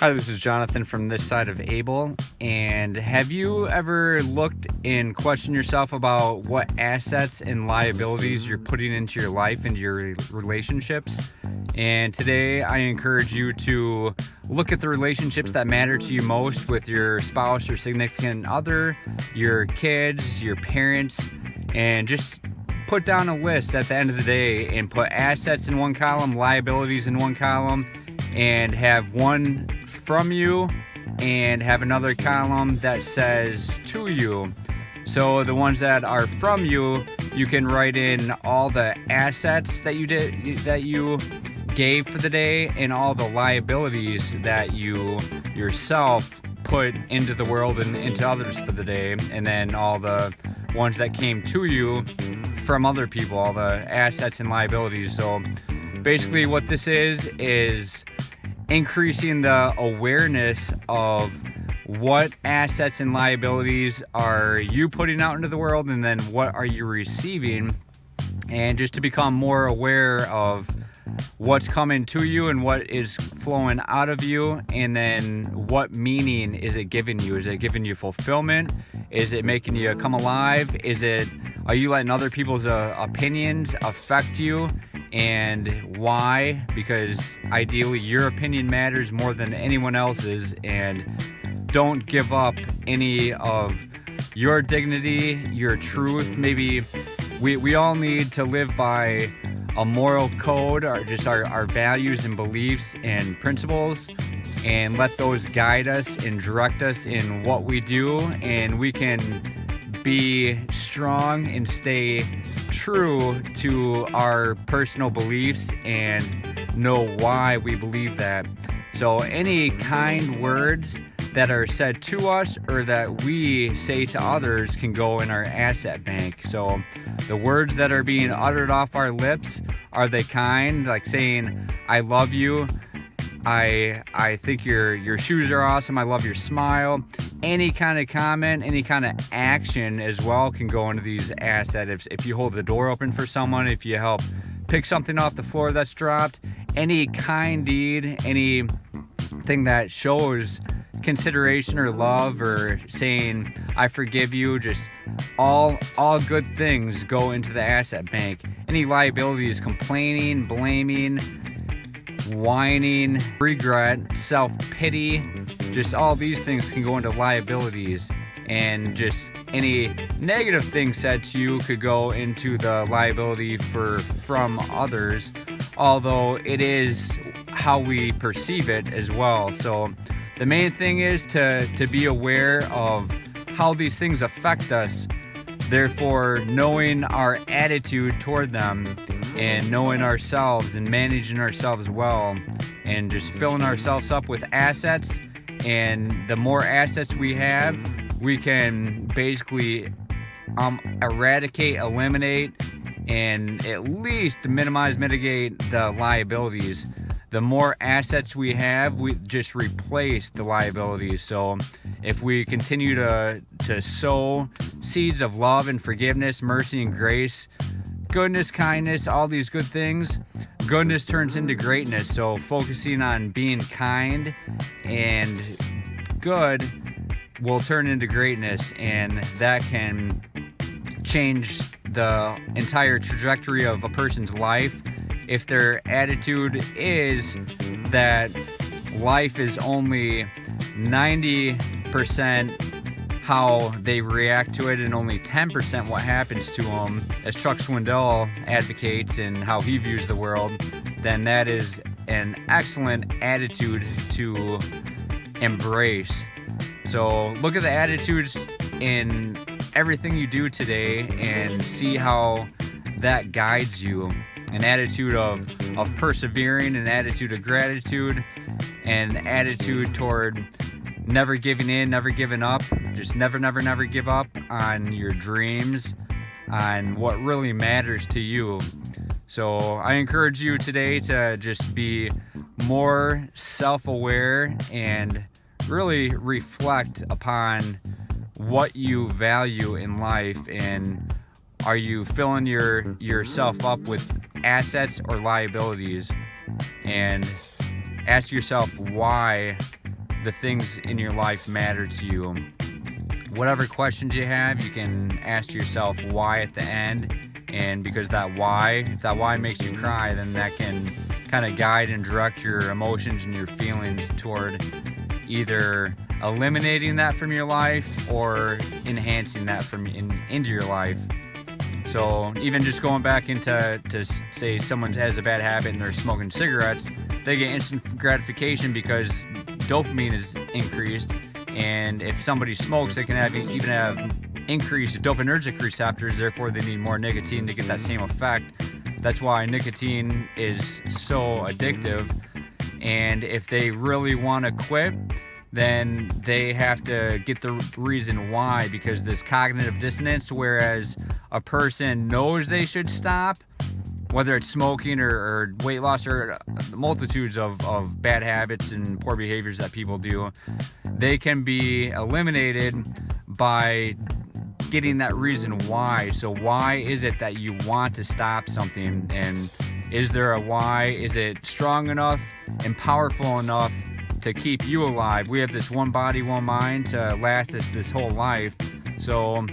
Hi, this is Jonathan from this side of Able. And have you ever looked and questioned yourself about what assets and liabilities you're putting into your life and your relationships? And today I encourage you to look at the relationships that matter to you most with your spouse, your significant other, your kids, your parents, and just put down a list at the end of the day and put assets in one column, liabilities in one column, and have one from you and have another column that says to you. So the ones that are from you, you can write in all the assets that you gave for the day and all the liabilities that you yourself put into the world and into others for the day, and then all the ones that came to you from other people, all the assets and liabilities. So basically what this is increasing the awareness of what assets and liabilities are you putting out into the world, and then what are you receiving, and just to become more aware of what's coming to you and what is flowing out of you, and then what meaning is it giving you? Is it giving you fulfillment? Is it making you come alive? Are you letting other people's opinions affect you? And why? Because ideally your opinion matters more than anyone else's, and don't give up any of your dignity, your truth. Maybe we all need to live by a moral code, or just our values and beliefs and principles, and let those guide us and direct us in what we do, and we can be strong and stay true to our personal beliefs and know why we believe that. So any kind words that are said to us or that we say to others can go in our asset bank. So the words that are being uttered off our lips, are they kind? Like saying, I love you, I think your shoes are awesome, I love your smile. Any kind of comment, any kind of action as well can go into these assets. If you hold the door open for someone, if you help pick something off the floor that's dropped, any kind deed, anything that shows consideration or love, or saying I forgive you, just all good things go into the asset bank. Any liabilities, complaining, blaming, whining, regret, self-pity, just all these things can go into liabilities. And just any negative thing said to you could go into the liability from others, although it is how we perceive it as well. So the main thing is to be aware of how these things affect us, therefore knowing our attitude toward them, and knowing ourselves and managing ourselves well, and just filling ourselves up with assets. And the more assets we have, we can basically eradicate, eliminate, and at least mitigate the liabilities. The more assets we have, we just replace the liabilities. So if we continue to sow seeds of love and forgiveness, mercy and grace, goodness, kindness, all these good things, goodness turns into greatness. So focusing on being kind and good will turn into greatness, and that can change the entire trajectory of a person's life. If their attitude is that life is only 90% how they react to it and only 10% what happens to them, as Chuck Swindoll advocates and how he views the world, then that is an excellent attitude to embrace. So look at the attitudes in everything you do today and see how that guides you. An attitude of persevering, an attitude of gratitude, an attitude toward never giving in, never giving up. Just never give up on your dreams, on what really matters to you. So I encourage you today to just be more self-aware and really reflect upon what you value in life, and are you filling yourself up with assets or liabilities, and ask yourself why the things in your life matter to you. Whatever questions you have, you can ask yourself why at the end. And because if that why makes you cry, then that can kind of guide and direct your emotions and your feelings toward either eliminating that from your life or enhancing that into your life. So even just going back into say someone has a bad habit and they're smoking cigarettes, they get instant gratification because dopamine is increased. And if somebody smokes, they can even have increased dopaminergic receptors, therefore they need more nicotine to get that same effect. That's why nicotine is so addictive. And if they really want to quit, then they have to get the reason why, because this cognitive dissonance, whereas a person knows they should stop, whether it's smoking or weight loss or multitudes of bad habits and poor behaviors that people do, they can be eliminated by getting that reason why. So why is it that you want to stop something? And is there a why? Is it strong enough and powerful enough to keep you alive? We have this one body, one mind to last us this whole life. So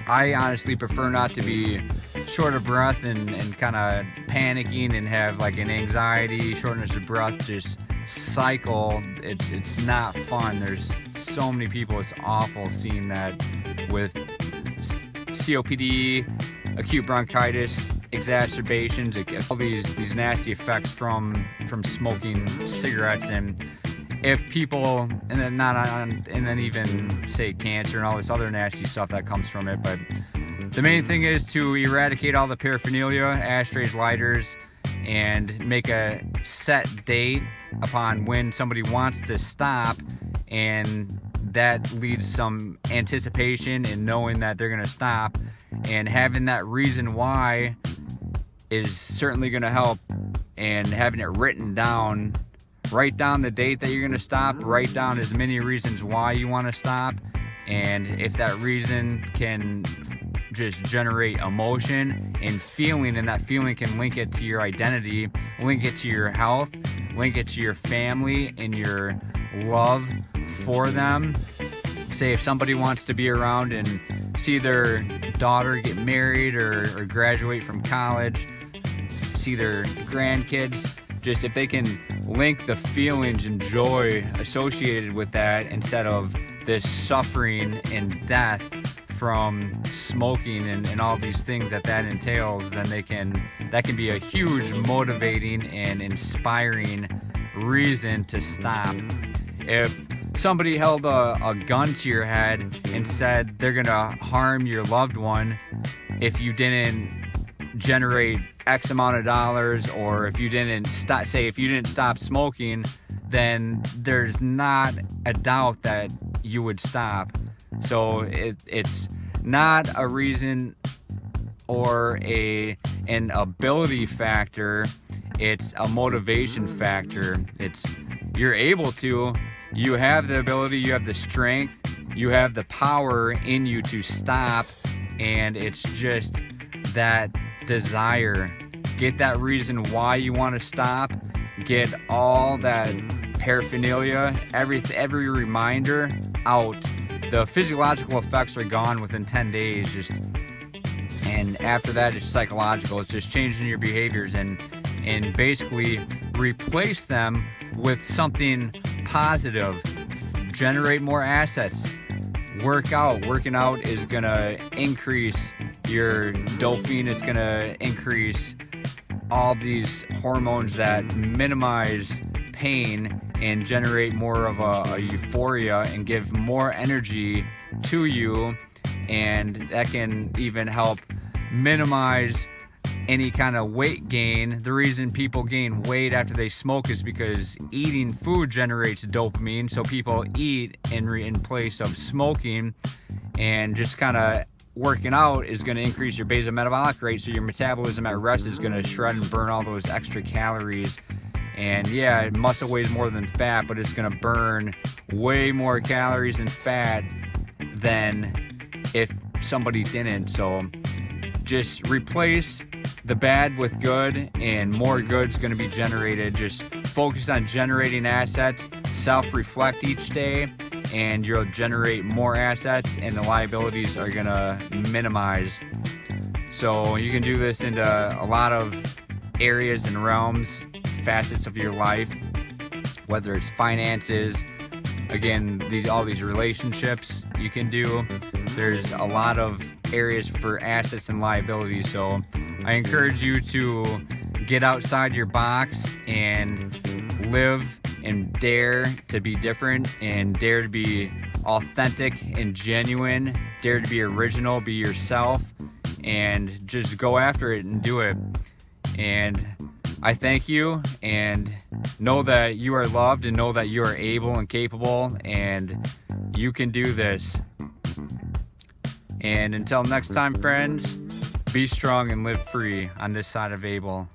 I honestly prefer not to be short of breath and kind of panicking and have like an anxiety, shortness of breath, just cycle. It's not fun. There's so many people, it's awful seeing that with COPD, acute bronchitis, exacerbations, all these nasty effects from smoking cigarettes. And if people, and then even say cancer and all this other nasty stuff that comes from it, but the main thing is to eradicate all the paraphernalia, ashtrays, lighters, and make a set date upon when somebody wants to stop, and that leads some anticipation in knowing that they're going to stop, and having that reason why is certainly going to help. And having it written down, write down the date that you're going to stop, write down as many reasons why you want to stop, and if that reason can just generate emotion and feeling, and that feeling can link it to your identity, link it to your health, link it to your family and your love for them. Say if somebody wants to be around and see their daughter get married or graduate from college, see their grandkids, just if they can link the feelings and joy associated with that instead of this suffering and death from smoking and all these things that entails, then that can be a huge motivating and inspiring reason to stop. If somebody held a gun to your head and said they're gonna harm your loved one if you didn't generate X amount of dollars, or if you didn't stop smoking, then there's not a doubt that you would stop. So it's not a reason or an ability factor, it's a motivation factor. You're able to, you have the ability, you have the strength, you have the power in you to stop, and it's just that desire. Get that reason why you want to stop, get all that paraphernalia, every reminder out. The physiological effects are gone within 10 days, and after that it's psychological. It's just changing your behaviors and basically replace them with something positive. Generate more assets. Working out is gonna increase your dopamine. It's gonna increase all these hormones that minimize pain and generate more of a euphoria and give more energy to you, and that can even help minimize any kind of weight gain. The reason people gain weight after they smoke is because eating food generates dopamine, so people eat in place of smoking, and just kind of working out is going to increase your basal metabolic rate, so your metabolism at rest is going to shred and burn all those extra calories. And yeah, muscle weighs more than fat, but it's going to burn way more calories and fat than if somebody didn't. So just replace the bad with good, and more good's going to be generated. Just focus on generating assets, self-reflect each day, and you'll generate more assets, and the liabilities are gonna minimize. So you can do this into a lot of areas and realms, facets of your life, whether it's finances, again, all these relationships you can do. There's a lot of areas for assets and liabilities. So I encourage you to get outside your box and live and dare to be different, and dare to be authentic and genuine, dare to be original, be yourself, and just go after it and do it. And I thank you, and know that you are loved, and know that you are able and capable, and you can do this. And until next time, friends, be strong and live free on this side of Abel.